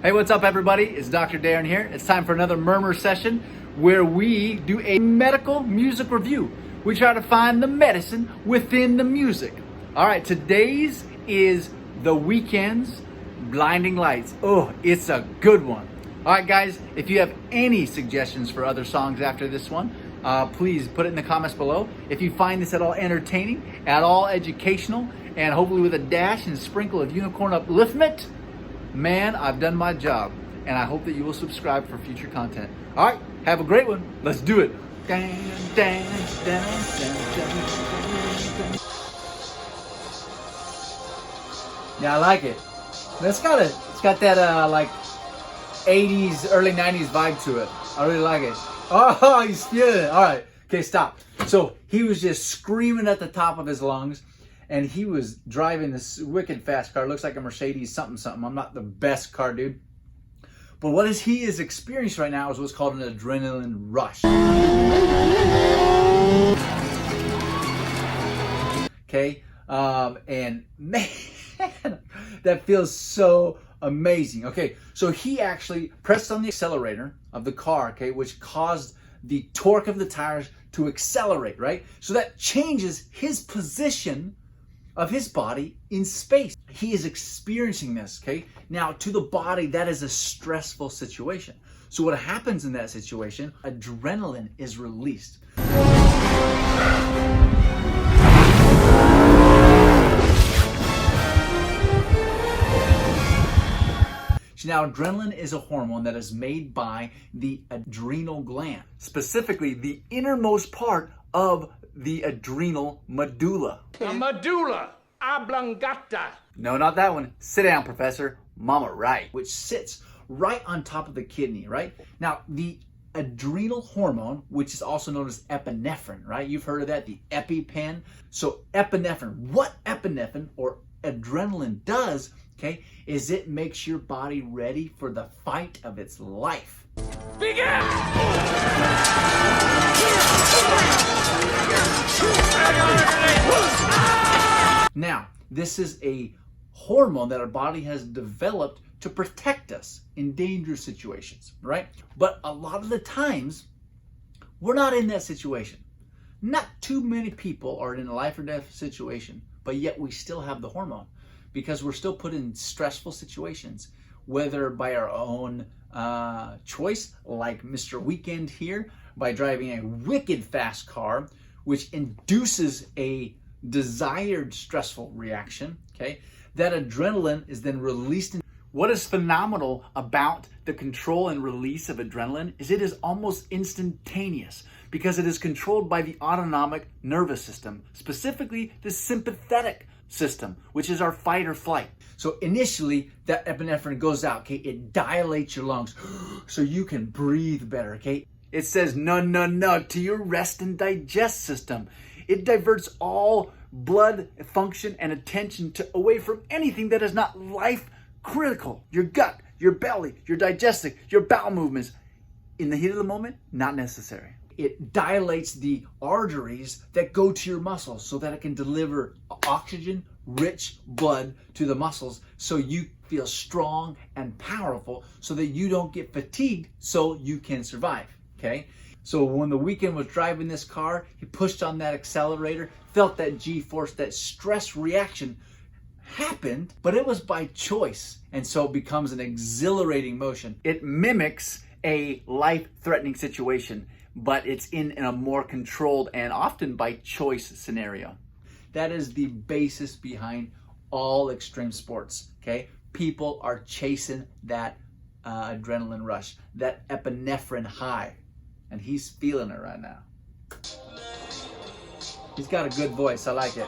Hey, what's up everybody? It's Dr. Darin here. It's time for another Murmur session where we do a medical music review. We try to find the medicine within the music. All right, today's is The Weeknd's Blinding Lights. Oh, it's a good one. All right, guys, if you have any suggestions for other songs after this one, please put it in the comments below. If you find this at all entertaining, at all educational, and hopefully with a dash and sprinkle of unicorn upliftment, man, I've done my job, and I hope that you will subscribe for future content. All right, have a great one. Let's do it. Yeah, I like it. It's got that like 80s, early 90s vibe to it. I really like it. Oh, he's feeling it. All right, okay, stop. So he was just screaming at the top of his lungs. And he was driving this wicked fast car. It looks like a Mercedes something. I'm not the best car dude. But what he is experiencing right now is what's called an adrenaline rush. Okay? And man, that feels so amazing. Okay, so he actually pressed on the accelerator of the car, okay, which caused the torque of the tires to accelerate, right? So that changes his position of his body in space. He is experiencing this, okay? Now, to the body, that is a stressful situation. So what happens in that situation? Adrenaline is released. Now, adrenaline is a hormone that is made by the adrenal gland, specifically the innermost part of the adrenal medulla. The medulla oblongata. No, not that one. Sit down, Professor. Mama, right. Which sits right on top of the kidney, right? Now, the adrenal hormone, which is also known as epinephrine, right? You've heard of that, the EpiPen. So epinephrine, what epinephrine or adrenaline does, okay, is it makes your body ready for the fight of its life. Begin! Now, this is a hormone that our body has developed to protect us in dangerous situations, right? But a lot of the times, we're not in that situation. Not too many people are in a life or death situation, but yet we still have the hormone because we're still put in stressful situations, whether by our own choice, like Mr. Weeknd here, by driving a wicked fast car, which induces a desired stressful reaction, okay? That adrenaline is then released. What is phenomenal about the control and release of adrenaline is it is almost instantaneous because it is controlled by the autonomic nervous system, specifically the sympathetic system, which is our fight or flight. So initially, that epinephrine goes out, okay? It dilates your lungs so you can breathe better, okay? It says no to your rest and digest system. It diverts all blood function and attention away from anything that is not life critical. Your gut, your belly, your digestive, your bowel movements. In the heat of the moment, not necessary. It dilates the arteries that go to your muscles so that it can deliver oxygen-rich blood to the muscles so you feel strong and powerful so that you don't get fatigued so you can survive, okay? So when The Weeknd was driving this car, he pushed on that accelerator, felt that G-force, that stress reaction happened, but it was by choice. And so it becomes an exhilarating motion. It mimics a life-threatening situation, but it's in a more controlled and often by choice scenario. That is the basis behind all extreme sports, okay? People are chasing that adrenaline rush, that epinephrine high. And he's feeling it right now. He's got a good voice. I like it.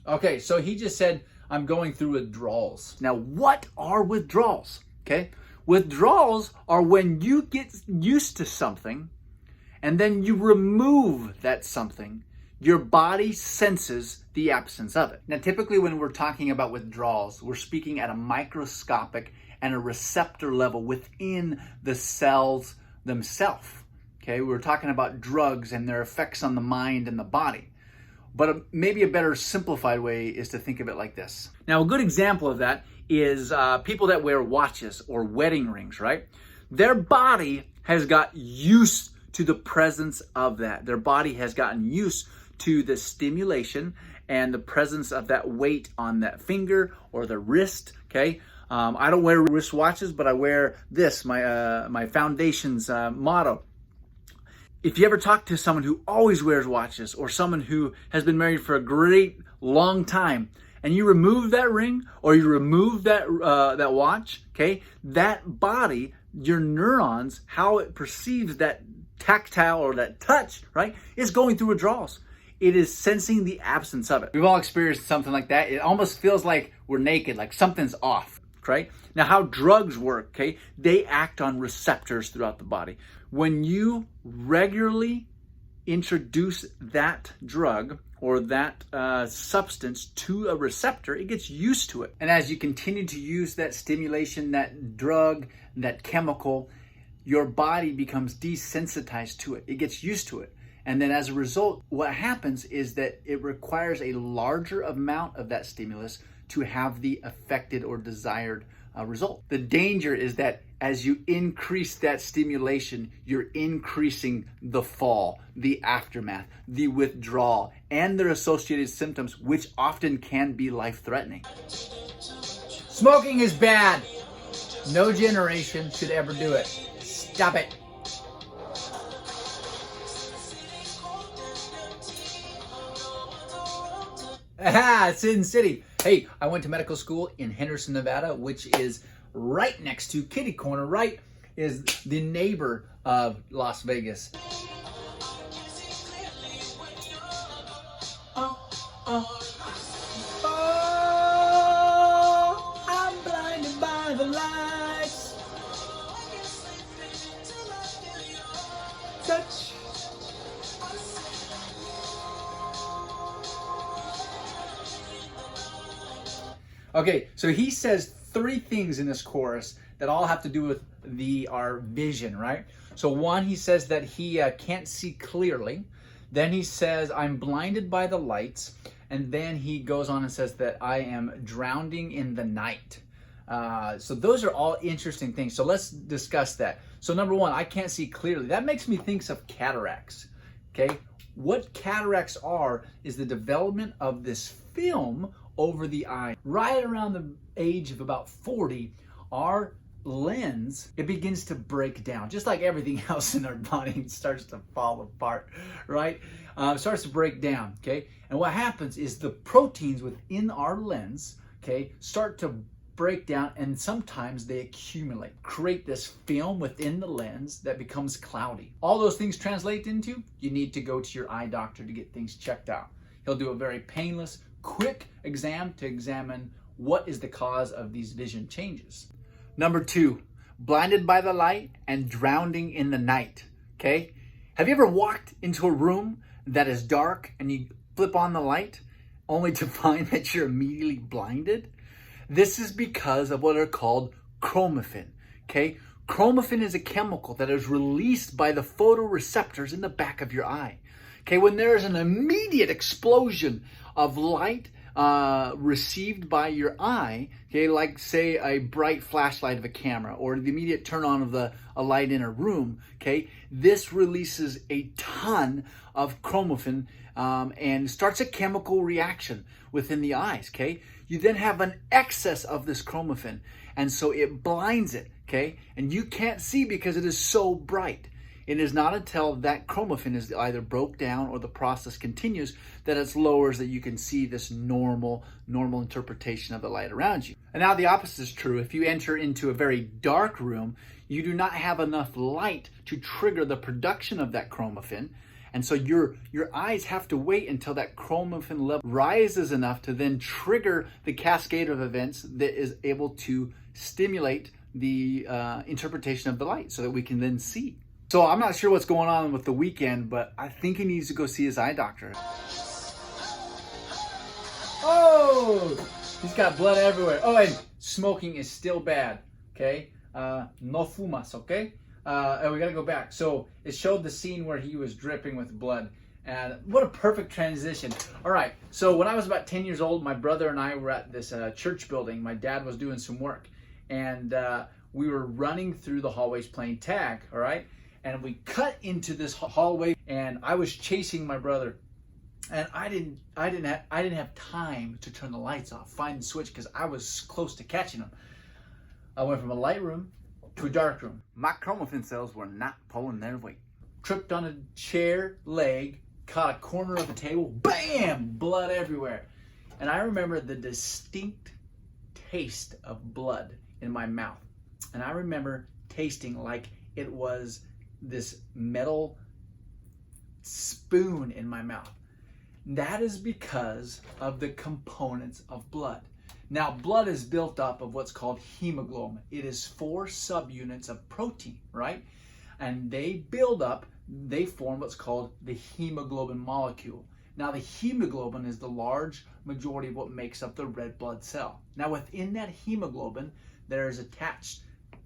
Okay, so he just said, I'm going through withdrawals. Now, what are withdrawals? Okay, withdrawals are when you get used to something and then you remove that something. Your body senses the absence of it. Now, typically when we're talking about withdrawals, we're speaking at a microscopic and a receptor level within the cells themselves. Okay, we're talking about drugs and their effects on the mind and the body. But maybe a better simplified way is to think of it like this. Now, a good example of that is people that wear watches or wedding rings, right? Their body has got used to the presence of that. Their body has gotten used to the stimulation and the presence of that weight on that finger or the wrist, okay? I don't wear wrist watches, but I wear this, my foundation's motto. If you ever talk to someone who always wears watches or someone who has been married for a great long time, and you remove that ring or you remove that watch, okay, that body, your neurons, how it perceives that tactile or that touch, right, is going through withdrawals. It is sensing the absence of it. We've all experienced something like that. It almost feels like we're naked, like something's off, right? Now, how drugs work, okay, they act on receptors throughout the body. When you regularly introduce that drug or that substance to a receptor, it gets used to it. And as you continue to use that stimulation, that drug, that chemical, your body becomes desensitized to it. It gets used to it. And then as a result, what happens is that it requires a larger amount of that stimulus to have the affected or desired result. The danger is that as you increase that stimulation, you're increasing the fall, the aftermath, the withdrawal, and their associated symptoms, which often can be life-threatening. Smoking is bad. No generation should ever do it. Stop it. Aha, Sin City. Hey, I went to medical school in Henderson, Nevada, which is right next to Kitty Corner, right? Is the neighbor of Las Vegas. I'm blinded by the lights. Touch. Okay, so he says 3 things in this chorus that all have to do with our vision, right? So one, he says that he can't see clearly. Then he says, I'm blinded by the lights. And then he goes on and says that I am drowning in the night. So those are all interesting things. So let's discuss that. So number one, I can't see clearly. That makes me think of cataracts, okay? What cataracts are is the development of this film over the eye. Right around the age of about 40, our lens, it begins to break down. Just like everything else in our body, it starts to fall apart, right? It starts to break down, okay? And what happens is the proteins within our lens, okay, start to break down, and sometimes they accumulate, create this film within the lens that becomes cloudy. All those things translate into, you need to go to your eye doctor to get things checked out. He'll do a very painless, quick exam to examine what is the cause of these vision changes. Number 2, blinded by the light and drowning in the night, okay? Have you ever walked into a room that is dark and you flip on the light only to find that you're immediately blinded? This is because of what are called chromaffin, okay? Chromaffin is a chemical that is released by the photoreceptors in the back of your eye. Okay, when there is an immediate explosion of light received by your eye, okay, like say a bright flashlight of a camera or the immediate turn on of a light in a room, okay, this releases a ton of chromaffin and starts a chemical reaction within the eyes, okay? You then have an excess of this chromaffin, and so it blinds it, okay? And you can't see because it is so bright. It is not until that chromaffin is either broke down or the process continues that it lowers that you can see this normal interpretation of the light around you. And now the opposite is true. If you enter into a very dark room, you do not have enough light to trigger the production of that chromaffin. And so your eyes have to wait until that chromaffin level rises enough to then trigger the cascade of events that is able to stimulate the interpretation of the light so that we can then see. So I'm not sure what's going on with the Weeknd, but I think he needs to go see his eye doctor. Oh, he's got blood everywhere. Oh, and smoking is still bad, okay? No fumas, okay? And we gotta go back. So it showed the scene where he was dripping with blood. And what a perfect transition. All right, so when I was about 10 years old, my brother and I were at this church building. My dad was doing some work, and we were running through the hallways playing tag, all right? And we cut into this hallway, and I was chasing my brother. And I didn't have time to turn the lights off, find the switch, because I was close to catching him. I went from a light room to a dark room. My chromatin cells were not pulling their weight. Tripped on a chair leg, caught a corner of the table, bam! Blood everywhere. And I remember the distinct taste of blood in my mouth. And I remember tasting like it was this metal spoon in my mouth. That is because of the components of blood. Now, blood is built up of what's called hemoglobin. It is 4 subunits of protein, right? And they build up, they form what's called the hemoglobin molecule. Now, the hemoglobin is the large majority of what makes up the red blood cell. Now, within that hemoglobin, there is attached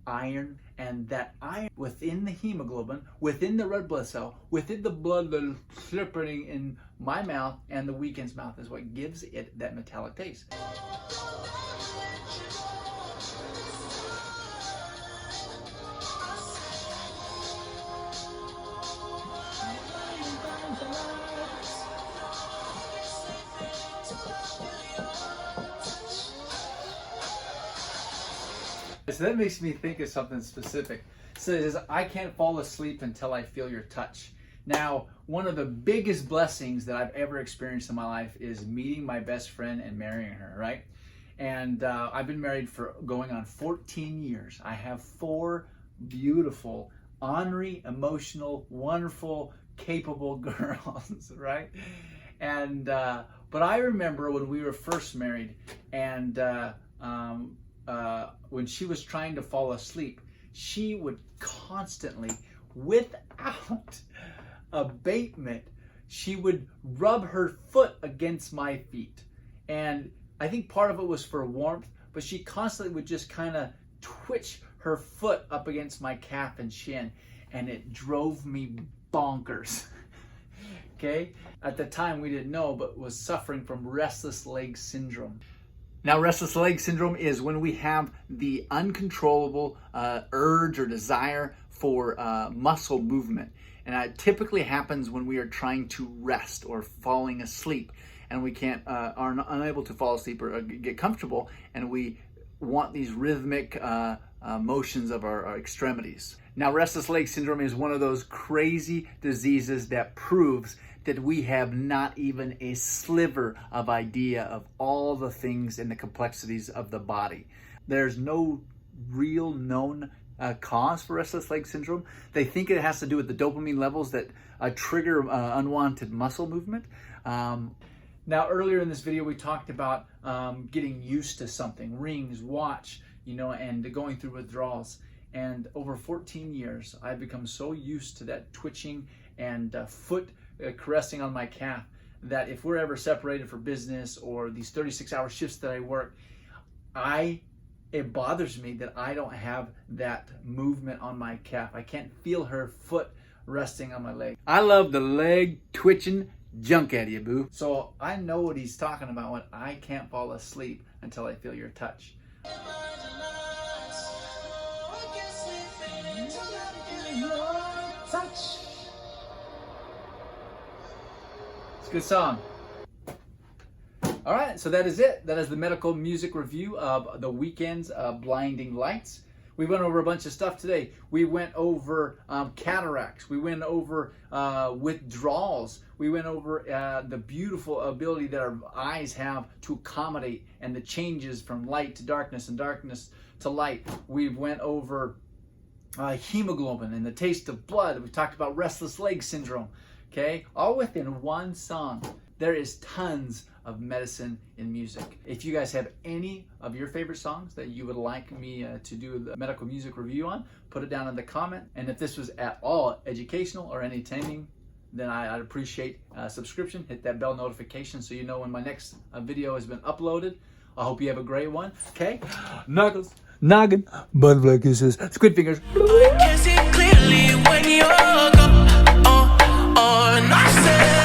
iron, and that iron within the hemoglobin, within the red blood cell, within the blood that is slippening in my mouth and the Weeknd's mouth is what gives it that metallic taste. So that makes me think of something specific. So it says, I can't fall asleep until I feel your touch. Now, one of the biggest blessings that I've ever experienced in my life is meeting my best friend and marrying her, right? And I've been married for going on 14 years. I have 4 beautiful, ornery, emotional, wonderful, capable girls, right? And but I remember when we were first married, and when she was trying to fall asleep, she would constantly, without abatement, she would rub her foot against my feet. And I think part of it was for warmth, but she constantly would just kind of twitch her foot up against my calf and shin, and it drove me bonkers. Okay? At the time we didn't know, but was suffering from restless leg syndrome. Now, restless leg syndrome is when we have the uncontrollable urge or desire for muscle movement. And it typically happens when we are trying to rest or falling asleep, and we are unable to fall asleep or get comfortable, and we want these rhythmic motions of our extremities. Now, restless leg syndrome is one of those crazy diseases that proves that we have not even a sliver of idea of all the things and the complexities of the body. There's no real known cause for restless leg syndrome. They think it has to do with the dopamine levels that trigger unwanted muscle movement. Now, earlier in this video, we talked about getting used to something, rings, watch, and going through withdrawals. And over 14 years, I've become so used to that twitching and foot caressing on my calf that if we're ever separated for business or these 36-hour shifts that I work, it bothers me that I don't have that movement on my calf. I can't feel her foot resting on my leg. I love the leg twitching junk out of you, boo. So I know what he's talking about when I can't fall asleep until I feel your touch. It's a good song. All right, so that is it. That is the medical music review of the Weeknd's Blinding Lights. We went over a bunch of stuff today. We went over cataracts. We went over withdrawals. We went over the beautiful ability that our eyes have to accommodate and the changes from light to darkness and darkness to light. We went over hemoglobin and the taste of blood. We talked about restless leg syndrome. Okay, all within one song. There is tons of medicine in music. If you guys have any of your favorite songs that you would like me to do the medical music review on, put it down in the comment. And if this was at all educational or entertaining, then I'd appreciate a subscription. Hit that bell notification so you know when my next video has been uploaded. I hope you have a great one. Okay, knuckles, noggin, butterfly kisses, squid fingers. I can see clearly when you're gone. I said